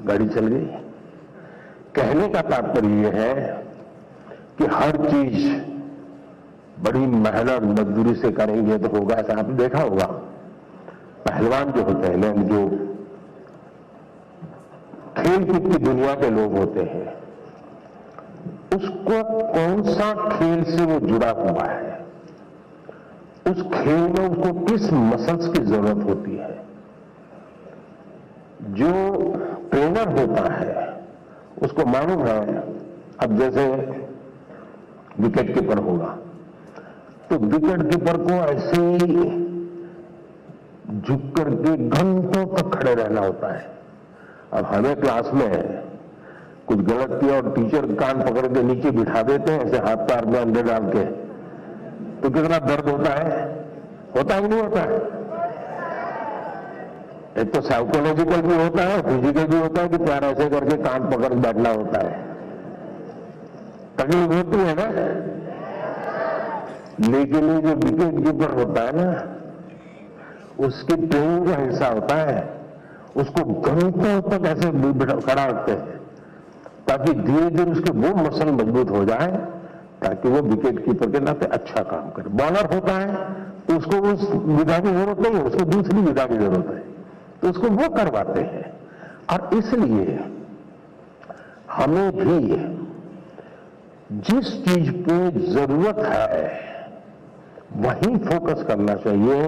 गाड़ी चल गई। कहने का तात्पर्य यह है कि हर चीज बड़ी मेहनत मजदूरी से करेंगे तो होगा, ऐसा आपने देखा होगा। पहलवान जो होते हैं ना, जो खेल कूद की दुनिया के लोग होते हैं, उसको कौन सा खेल से वो जुड़ा हुआ है, उस खेल में उसको किस मसल्स की जरूरत होती है। जो ट्रेनर होता है उसको मालूम है। अब जैसे विकेट कीपर होगा तो विकेट कीपर को ऐसे ही झुक करके घंटों तक खड़े रहना होता है। अब हमें क्लास में कुछ गलत किया और टीचर कान पकड़ के नीचे बिठा देते हैं, ऐसे हाथ पैर में अंदर डाल के, तो कितना दर्द होता है कि नहीं होता है? एक तो साइकोलॉजिकल भी होता है, फिजिकल भी होता है कि पैर ऐसे करके कान पकड़ बैठना होता है, तकलीफ होती है ना। लेकिन ये जो विकेट कीपर होता है ना, उसकी ट्रेनिंग का हिस्सा होता है, उसको घंटों तक ऐसे खड़ा रखते हैं ताकि धीरे धीरे उसके वो मसल मजबूत हो जाए ताकि वो विकेट कीपर के नाते अच्छा काम करे। बॉलर होता है तो उसको उस विधा की जरूरत नहीं है, उसको दूसरी विधा की जरूरत है, तो उसको वो करवाते हैं। और इसलिए हमें भी जिस चीज पे जरूरत है वहीं फोकस करना चाहिए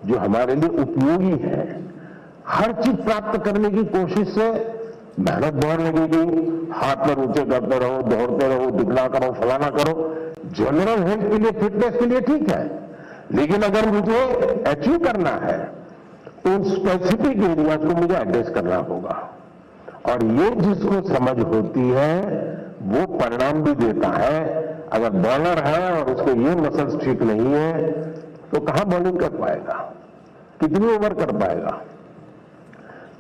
जो हमारे लिए उपयोगी है। हर चीज प्राप्त करने की कोशिश से मेहनत बहुत लगेगी, हाथ पर ऊंचे करते रहो, दौड़ते रहो, दुगना करो, फलाना करो। जनरल हेल्थ के लिए, फिटनेस के लिए ठीक है, लेकिन अगर मुझे अचीव करना है तो उन स्पेसिफिक एरियाज को मुझे एड्रेस करना होगा। और ये जिसको समझ होती है वो परिणाम भी देता है। अगर बॉलर है और उसके ये मसल्स ठीक नहीं है तो कहां बॉलिंग कर पाएगा, कितनी ओवर कर पाएगा।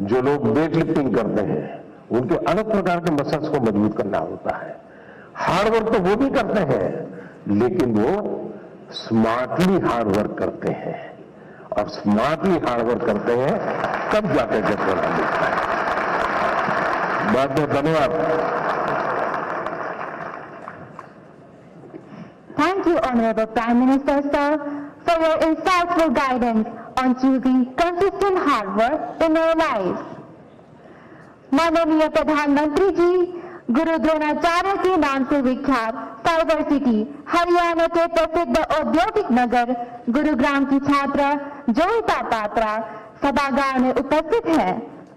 जो लोग वेट लिफ्टिंग करते हैं उनके अलग प्रकार के मसल्स को मजबूत करना होता है। हार्ड वर्क तो वो भी करते हैं, लेकिन वो स्मार्टली हार्ड वर्क करते हैं, और स्मार्टली हार्ड वर्क करते हैं तब जाकर के परिणाम मिलता है। बहुत बहुत धन्यवाद। Thank you, Honorable Prime Minister, sir, for your insightful guidance on choosing consistent hard work in our lives. माननीय प्रधानमंत्री जी, गुरु द्रोणाचार्य के नाम से विख्यात साइबर सिटी हरियाणा के प्रसिद्ध औद्योगिक नगर गुरुग्राम की छात्रा जोविता पात्रा सभागार में उपस्थित है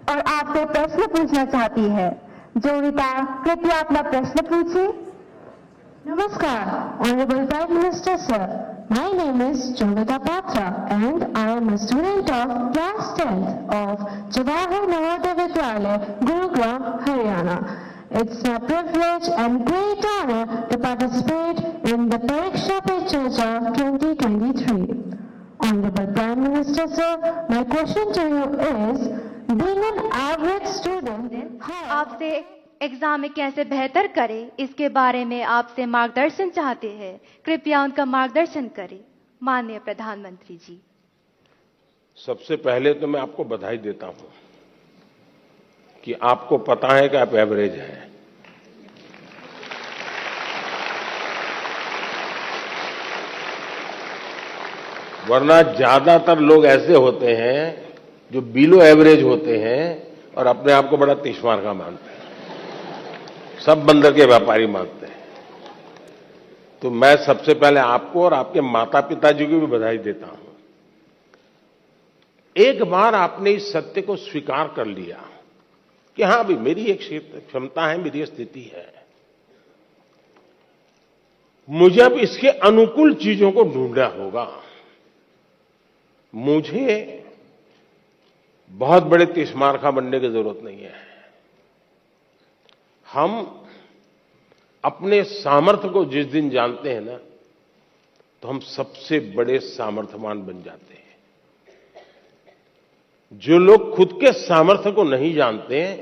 और आपसे प्रश्न पूछना चाहती है। जोविता, कृपया अपना प्रश्न पूछिए। Namaskar, Honorable Prime Minister, sir. My name is Jovita Patra and I am a student of class 10th of Jawahar Navodaya Vidyalaya, Gurugram, Haryana. It's my privilege and great honor to participate in the Pariksha Pe Charcha 2023. Honorable Prime Minister, sir, my question to you is, being an average student, आपसे exam में कैसे बेहतर करें इसके बारे में आपसे मार्गदर्शन चाहते हैं। कृपया उनका मार्गदर्शन करें माननीय प्रधानमंत्री जी। सबसे पहले तो मैं आपको बधाई देता हूं कि आपको पता है कि आप एवरेज हैं। वरना ज्यादातर लोग ऐसे होते हैं जो बिलो एवरेज होते हैं और अपने आप को बड़ा तीसमार का मानते हैं, सब बंदर के व्यापारी मानते हैं। तो मैं सबसे पहले आपको और आपके माता पिता जी को भी बधाई देता हूं। एक बार आपने इस सत्य को स्वीकार कर लिया कि हां भी मेरी एक क्षमता है, मेरी स्थिति है, मुझे अब इसके अनुकूल चीजों को ढूंढना होगा। मुझे बहुत बड़े तीसमारखा बनने की जरूरत नहीं है। हम अपने सामर्थ्य को जिस दिन जानते हैं ना, तो हम सबसे बड़े सामर्थ्यवान बन जाते हैं। जो लोग खुद के सामर्थ्य को नहीं जानते हैं,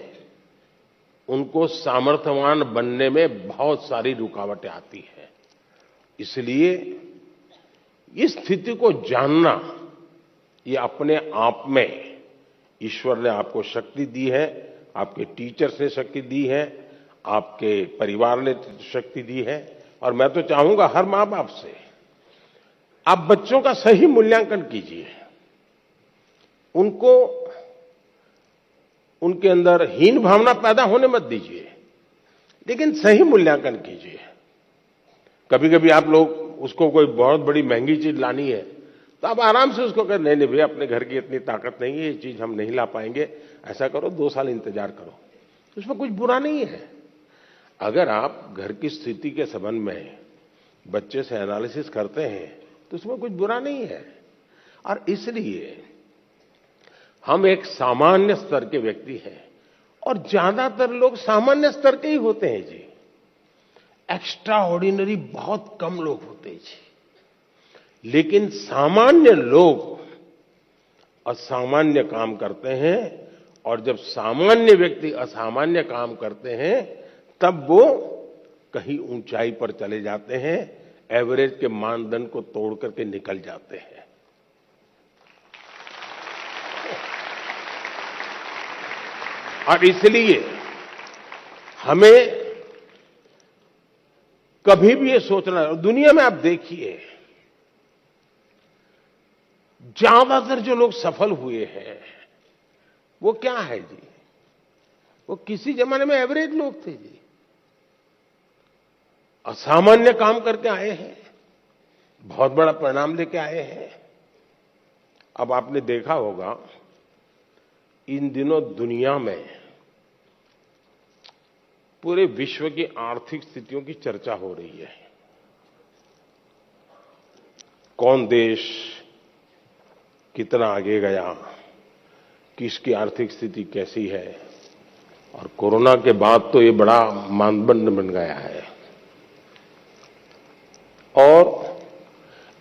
उनको सामर्थ्यवान बनने में बहुत सारी रुकावटें आती हैं। इसलिए इस स्थिति को जानना, ये अपने आप में ईश्वर ने आपको शक्ति दी है, आपके टीचर्स ने शक्ति दी है, आपके परिवार ने शक्ति दी है। और मैं तो चाहूंगा हर मां बाप से, आप बच्चों का सही मूल्यांकन कीजिए, उनको उनके अंदर हीन भावना पैदा होने मत दीजिए, लेकिन सही मूल्यांकन कीजिए। कभी कभी आप लोग उसको कोई बहुत बड़ी महंगी चीज लानी है तो आप आराम से उसको कहें, नहीं भैया, अपने घर की इतनी ताकत नहीं है, ये चीज हम नहीं ला पाएंगे, ऐसा करो 2 साल इंतजार करो। उसमें कुछ बुरा नहीं है। अगर आप घर की स्थिति के संबंध में बच्चे से एनालिसिस करते हैं तो उसमें कुछ बुरा नहीं है। और इसलिए हम एक सामान्य स्तर के व्यक्ति हैं, और ज्यादातर लोग सामान्य स्तर के ही होते हैं जी। एक्स्ट्रा ऑर्डिनरी बहुत कम लोग होते हैं जी। लेकिन सामान्य लोग असामान्य काम करते हैं, और जब सामान्य व्यक्ति असामान्य काम करते हैं तब वो कहीं ऊंचाई पर चले जाते हैं, एवरेज के मानदंड को तोड़ करके निकल जाते हैं। और इसलिए हमें कभी भी ये सोचना, दुनिया में आप देखिए ज्यादातर जो लोग सफल हुए हैं वो क्या है जी, वो किसी जमाने में एवरेज लोग थे जी, असामान्य काम करके आए हैं, बहुत बड़ा परिणाम लेके आए हैं। अब आपने देखा होगा इन दिनों दुनिया में पूरे विश्व की आर्थिक स्थितियों की चर्चा हो रही है। कौन देश कितना आगे गया, किसकी आर्थिक स्थिति कैसी है, और कोरोना के बाद तो ये बड़ा मानदंड बन गया है। और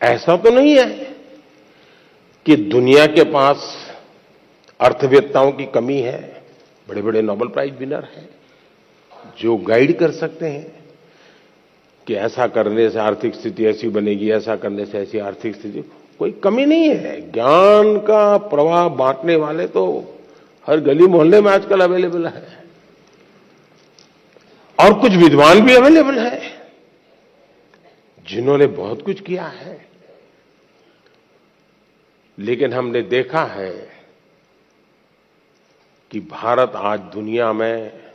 ऐसा तो नहीं है कि दुनिया के पास अर्थवेत्ताओं की कमी है, बड़े बड़े नोबेल प्राइज विनर हैं जो गाइड कर सकते हैं कि ऐसा करने से आर्थिक स्थिति ऐसी बनेगी, ऐसा करने से ऐसी आर्थिक स्थिति, कोई कमी नहीं है। ज्ञान का प्रवाह बांटने वाले तो हर गली मोहल्ले में आजकल अवेलेबल है, और कुछ विद्वान भी अवेलेबल है जिन्होंने बहुत कुछ किया है। लेकिन हमने देखा है कि भारत आज दुनिया में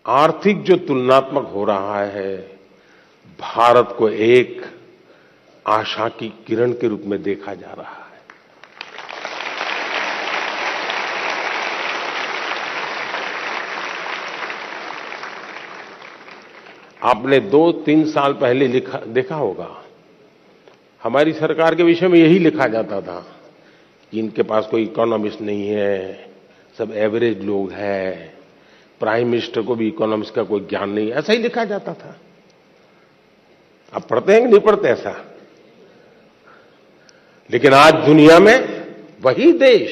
आर्थिक जो तुलनात्मक हो रहा है, भारत को एक आशा की किरण के रूप में देखा जा रहा है। आपने 2-3 साल पहले देखा होगा, हमारी सरकार के विषय में यही लिखा जाता था कि इनके पास कोई इकोनॉमिस्ट नहीं है, सब एवरेज लोग हैं, प्राइम मिनिस्टर को भी इकोनॉमिक्स का कोई ज्ञान नहीं, ऐसा ही लिखा जाता था। आप पढ़ते हैं कि नहीं पढ़ते ऐसा? लेकिन आज दुनिया में वही देश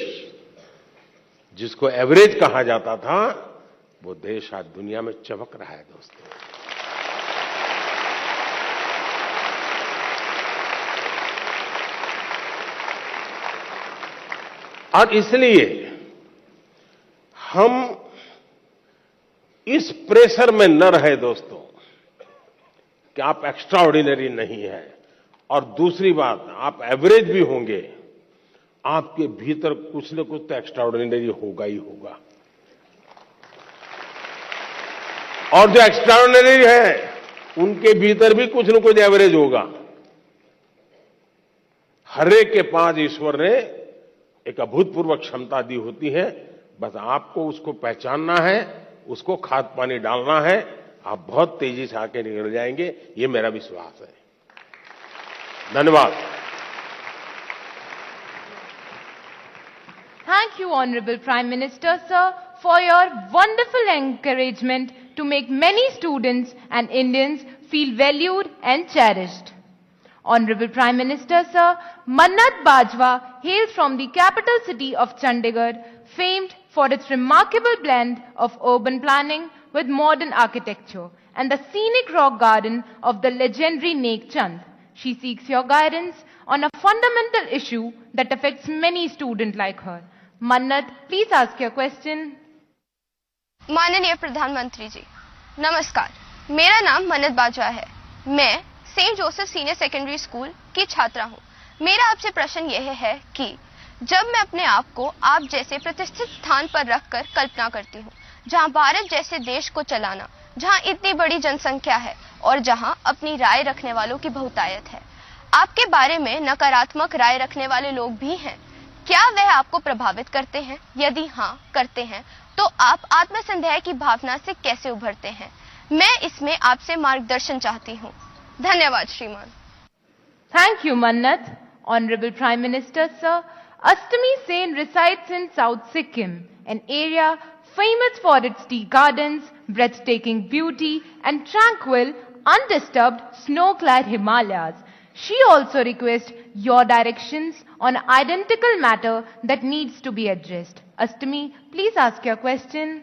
जिसको एवरेज कहा जाता था, वो देश आज दुनिया में चमक रहा है दोस्तों। और इसलिए हम इस प्रेशर में न रहे दोस्तों कि आप एक्स्ट्रा ऑर्डिनरी नहीं है, और दूसरी बात, आप एवरेज भी होंगे, आपके भीतर कुछ न कुछ तो एक्स्ट्रा ऑर्डिनरी होगा ही होगा। और जो एक्स्ट्रा ऑर्डिनरी है उनके भीतर भी कुछ न कुछ एवरेज होगा। हर एक के पास ईश्वर ने एक अभूतपूर्व क्षमता दी होती है, बस आपको उसको पहचानना है, उसको खाद पानी डालना है, आप बहुत तेजी से आके निकल जाएंगे, ये मेरा विश्वास है। धन्यवाद। Thank you, Honorable Prime Minister, sir, for your wonderful encouragement to make many students and Indians feel valued and cherished. Honorable Prime Minister, sir, Mannat Bajwa hails from the capital city of Chandigarh, famed for its remarkable blend of urban planning with modern architecture and the scenic rock garden of the legendary Nek Chand. She seeks your guidance on a fundamental issue that affects many students like her. Mannat, please ask your question. माननीय प्रधानमंत्री जी, नमस्कार। मेरा नाम मन्नत बाजवा है। मैं Saint Joseph senior secondary school की छात्रा हूँ। मेरा आपसे प्रश्न यह है कि जब मैं अपने आप को आप जैसे प्रतिष्ठित स्थान पर रखकर कल्पना करती हूँ, जहाँ भारत जैसे देश को चलाना, जहाँ इतनी बड़ी जनसंख्या है और जहाँ अपनी राय रखने वालों की बहुतायत है, आपके बारे में नकारात्मक राय रखने वाले लोग भी हैं। क्या वह आपको प्रभावित करते हैं? यदि हाँ करते हैं तो आप आत्मसंदेह की भावना से कैसे उभरते हैं? मैं इसमें आपसे मार्गदर्शन चाहती हूँ। धन्यवाद श्रीमान। Thank you, Mannat. Honorable Prime Minister, sir. Astami Sen resides in South Sikkim, an area famous for its tea gardens, breathtaking beauty, and tranquil, undisturbed, snow-clad Himalayas. She also requests your directions on identical matter that needs to be addressed. Astami, please ask your question.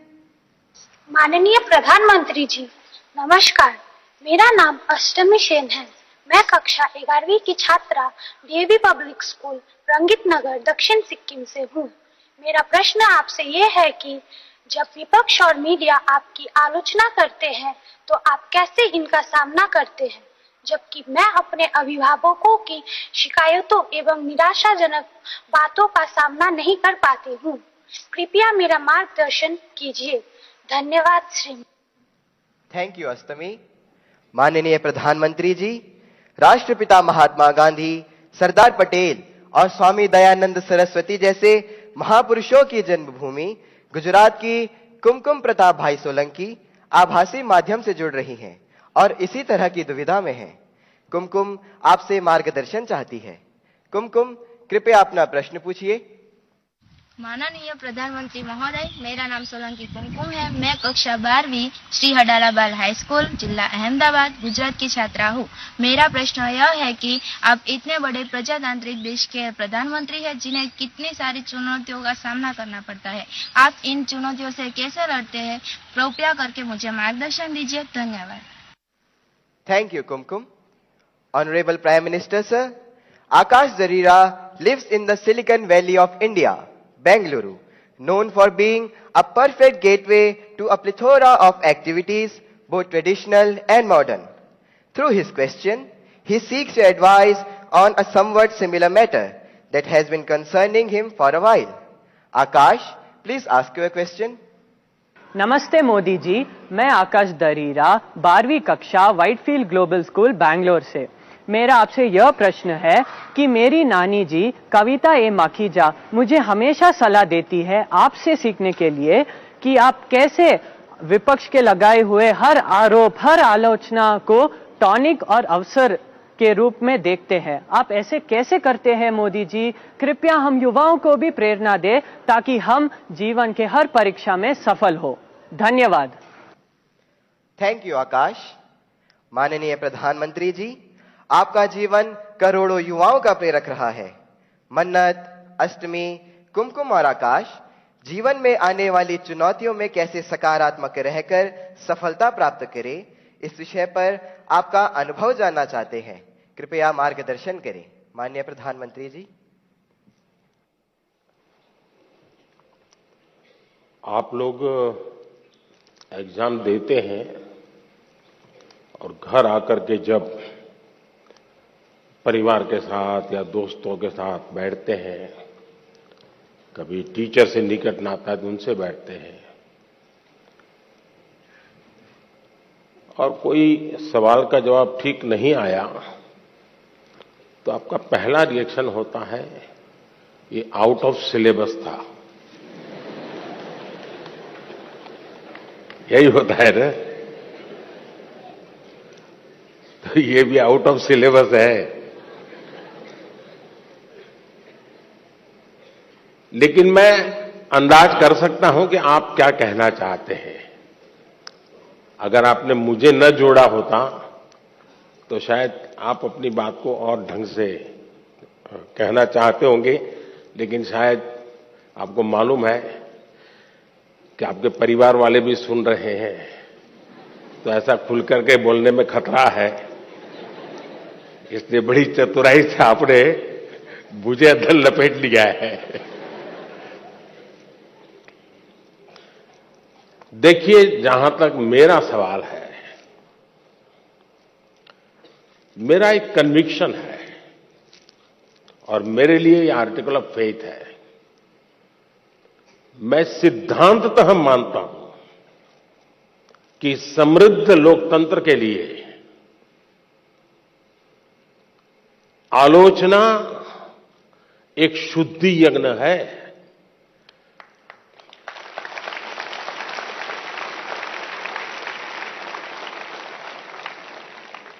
माननीय प्रधानमंत्री जी, नमस्कार। मेरा नाम अष्टमी सेन है। मैं कक्षा 11वीं की छात्रा डीएवी पब्लिक स्कूल रंगित नगर दक्षिण सिक्किम से हूँ। मेरा प्रश्न आपसे ये है कि जब विपक्ष और मीडिया आपकी आलोचना करते हैं तो आप कैसे इनका सामना करते हैं, जबकि मैं अपने अभिभावकों की शिकायतों एवं निराशाजनक बातों का सामना नहीं कर पाती हूँ। कृपया मेरा मार्गदर्शन कीजिए। धन्यवाद श्री। थैंक यू अष्टमी। माननीय प्रधानमंत्री जी, राष्ट्रपिता महात्मा गांधी, सरदार पटेल और स्वामी दयानंद सरस्वती जैसे महापुरुषों की जन्मभूमि गुजरात की कुमकुम प्रताप भाई सोलंकी आभासी माध्यम से जुड़ रही हैं और इसी तरह की दुविधा में हैं। कुमकुम आपसे मार्गदर्शन चाहती है। कुमकुम, कृपया अपना प्रश्न पूछिए। माननीय प्रधानमंत्री महोदय, मेरा नाम सोलंकी कुमकुम है। मैं कक्षा 12वीं श्री हडाला बाल हाई स्कूल, जिला अहमदाबाद, गुजरात की छात्रा हूँ। मेरा प्रश्न यह है कि आप इतने बड़े प्रजातांत्रिक देश के प्रधानमंत्री हैं, जिन्हें कितनी सारी चुनौतियों का सामना करना पड़ता है। आप इन चुनौतियों से कैसे लड़ते हैं? कृपया करके मुझे मार्गदर्शन दीजिए। धन्यवाद। Thank you Kumkum. Honourable prime minister sir, Akash Jarira lives in the Silicon Valley of India, Bengaluru, known for being a perfect gateway to a plethora of activities, both traditional and modern. Through his question, he seeks your advice on a somewhat similar matter that has been concerning him for a while. Akash, please ask your question. नमस्ते मोदी जी, मैं आकाश दरीरा 12वीं कक्षा Whitefield global school Bangalore से। मेरा आपसे यह प्रश्न है कि मेरी नानी जी कविता ए माखीजा मुझे हमेशा सलाह देती है आपसे सीखने के लिए कि आप कैसे विपक्ष के लगाए हुए हर आरोप, हर आलोचना को टॉनिक और अवसर के रूप में देखते हैं। आप ऐसे कैसे करते हैं मोदी जी? कृपया हम युवाओं को भी प्रेरणा दें ताकि हम जीवन के हर परीक्षा में सफल हो। धन्यवाद। थैंक यू आकाश। माननीय प्रधानमंत्री जी, आपका जीवन करोड़ों युवाओं का प्रेरक रहा है। मन्नत, अष्टमी, कुमकुम और आकाश जीवन में आने वाली चुनौतियों में कैसे सकारात्मक रहकर सफलता प्राप्त करें, इस विषय पर आपका अनुभव जानना चाहते हैं। कृपया मार्गदर्शन करें। माननीय प्रधानमंत्री जी। आप लोग एग्जाम देते हैं और घर आकर के जब परिवार के साथ या दोस्तों के साथ बैठते हैं, कभी टीचर से निकट नाता है तो उनसे बैठते हैं और कोई सवाल का जवाब ठीक नहीं आया तो आपका पहला रिएक्शन होता है ये आउट ऑफ सिलेबस था। यही होता है ना? तो ये भी आउट ऑफ सिलेबस है। लेकिन मैं अंदाज कर सकता हूं कि आप क्या कहना चाहते हैं। अगर आपने मुझे न जोड़ा होता तो शायद आप अपनी बात को और ढंग से कहना चाहते होंगे, लेकिन शायद आपको मालूम है कि आपके परिवार वाले भी सुन रहे हैं, तो ऐसा खुल करके बोलने में खतरा है। इसलिए बड़ी चतुराई से आपने मुझे अंदर लपेट लिया है। देखिए, जहां तक मेरा सवाल है, मेरा एक कन्विक्शन है और मेरे लिए ये आर्टिकल ऑफ फेथ है। मैं सिद्धांततः मानता हूं कि समृद्ध लोकतंत्र के लिए आलोचना एक शुद्धि यज्ञ है।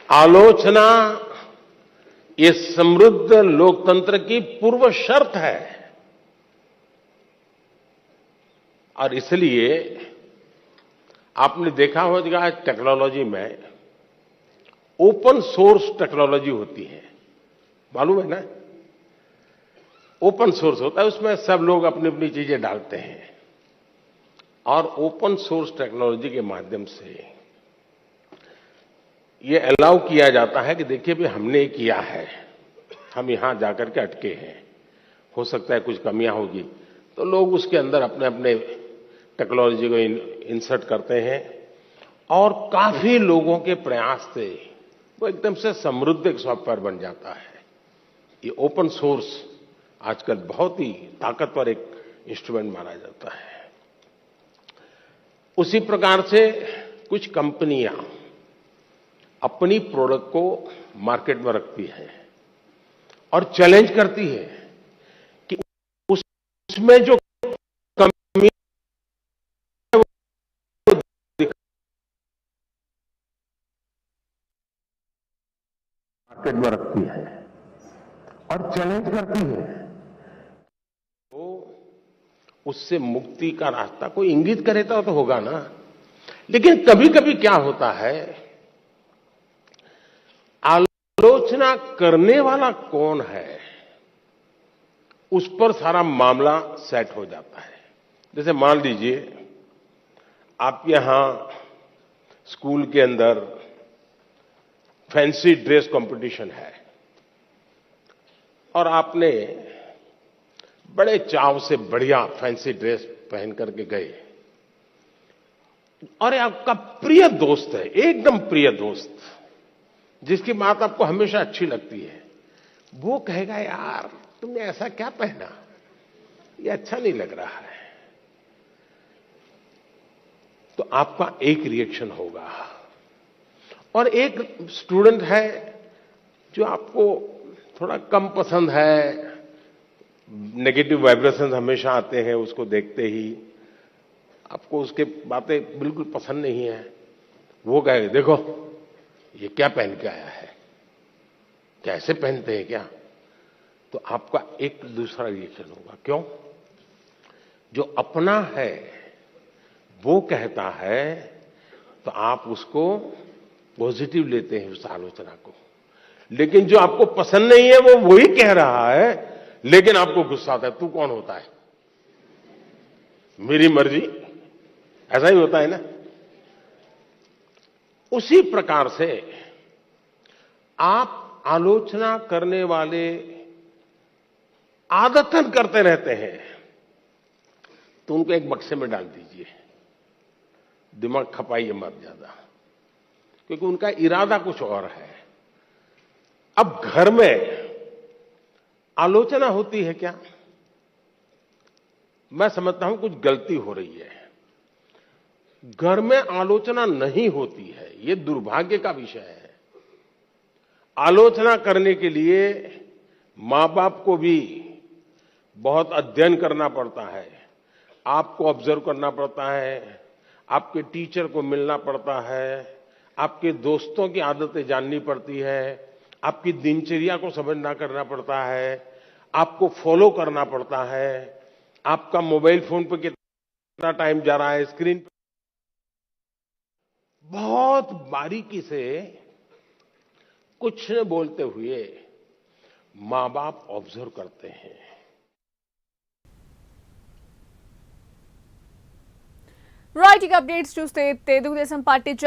आलोचना ये समृद्ध लोकतंत्र की पूर्व शर्त है और इसलिए आपने देखा होगा आज टेक्नोलॉजी में ओपन सोर्स टेक्नोलॉजी होती है, मालूम है ना? ओपन सोर्स होता है, उसमें सब लोग अपनी अपनी चीजें डालते हैं और ओपन सोर्स टेक्नोलॉजी के माध्यम से ये अलाउ किया जाता है कि देखिए भी हमने किया है, हम यहां जाकर के अटके हैं, हो सकता है कुछ कमियां होगी, तो लोग उसके अंदर अपने अपने टेक्नोलॉजी को इंसर्ट करते हैं और काफी लोगों के प्रयास से वो एकदम से समृद्ध एक सॉफ्टवेयर बन जाता है। ये ओपन सोर्स आजकल बहुत ही ताकतवर एक इंस्ट्रूमेंट माना जाता है। उसी प्रकार से कुछ कंपनियां अपनी प्रोडक्ट को मार्केट में रखती है और चैलेंज करती है कि उसमें जो कमी है वो मार्केट में रखती है और चैलेंज करती है, वो उससे मुक्ति का रास्ता कोई इंगित करे तो होगा ना। लेकिन कभी कभी क्या होता है, आलोचना करने वाला कौन है उस पर सारा मामला सेट हो जाता है। जैसे मान लीजिए आप यहां स्कूल के अंदर फैंसी ड्रेस कंपटीशन है और आपने बड़े चाव से बढ़िया फैंसी ड्रेस पहन करके गए और आपका प्रिय दोस्त है, एकदम प्रिय दोस्त, जिसकी बात आपको हमेशा अच्छी लगती है, वो कहेगा यार तुमने ऐसा क्या पहना, ये अच्छा नहीं लग रहा है, तो आपका एक रिएक्शन होगा। और एक स्टूडेंट है जो आपको थोड़ा कम पसंद है, नेगेटिव वाइब्रेशंस हमेशा आते हैं उसको देखते ही, आपको उसके बातें बिल्कुल पसंद नहीं है, वो कहेगा देखो ये क्या पहन के आया है, कैसे पहनते हैं क्या, तो आपका एक दूसरा रिएक्शन होगा। क्यों? जो अपना है वो कहता है तो आप उसको पॉजिटिव लेते हैं उस आलोचना को, लेकिन जो आपको पसंद नहीं है वो वही कह रहा है लेकिन आपको गुस्सा आता है, तू कौन होता है, मेरी मर्जी, ऐसा ही होता है ना। उसी प्रकार से आप आलोचना करने वाले आदतन करते रहते हैं तो उनको एक बक्से में डाल दीजिए, दिमाग खपाइए मत ज्यादा, क्योंकि उनका इरादा कुछ और है। अब घर में आलोचना होती है क्या? मैं समझता हूं कुछ गलती हो रही है। घर में आलोचना नहीं होती है, यह दुर्भाग्य का विषय है। आलोचना करने के लिए मां बाप को भी बहुत अध्ययन करना पड़ता है, आपको ऑब्जर्व करना पड़ता है, आपके टीचर को मिलना पड़ता है, आपके दोस्तों की आदतें जाननी पड़ती है, आपकी दिनचर्या को समझना करना पड़ता है, आपको फॉलो करना पड़ता है, आपका मोबाइल फोन पर कितना टाइम जा रहा है, स्क्रीन पर बहुत बारीकी से कुछ न बोलते हुए मां बाप ऑब्जर्व करते हैं। రైట్, ఇక అప్డేట్స్ చూస్తే తెలుగుదేశం పార్టీ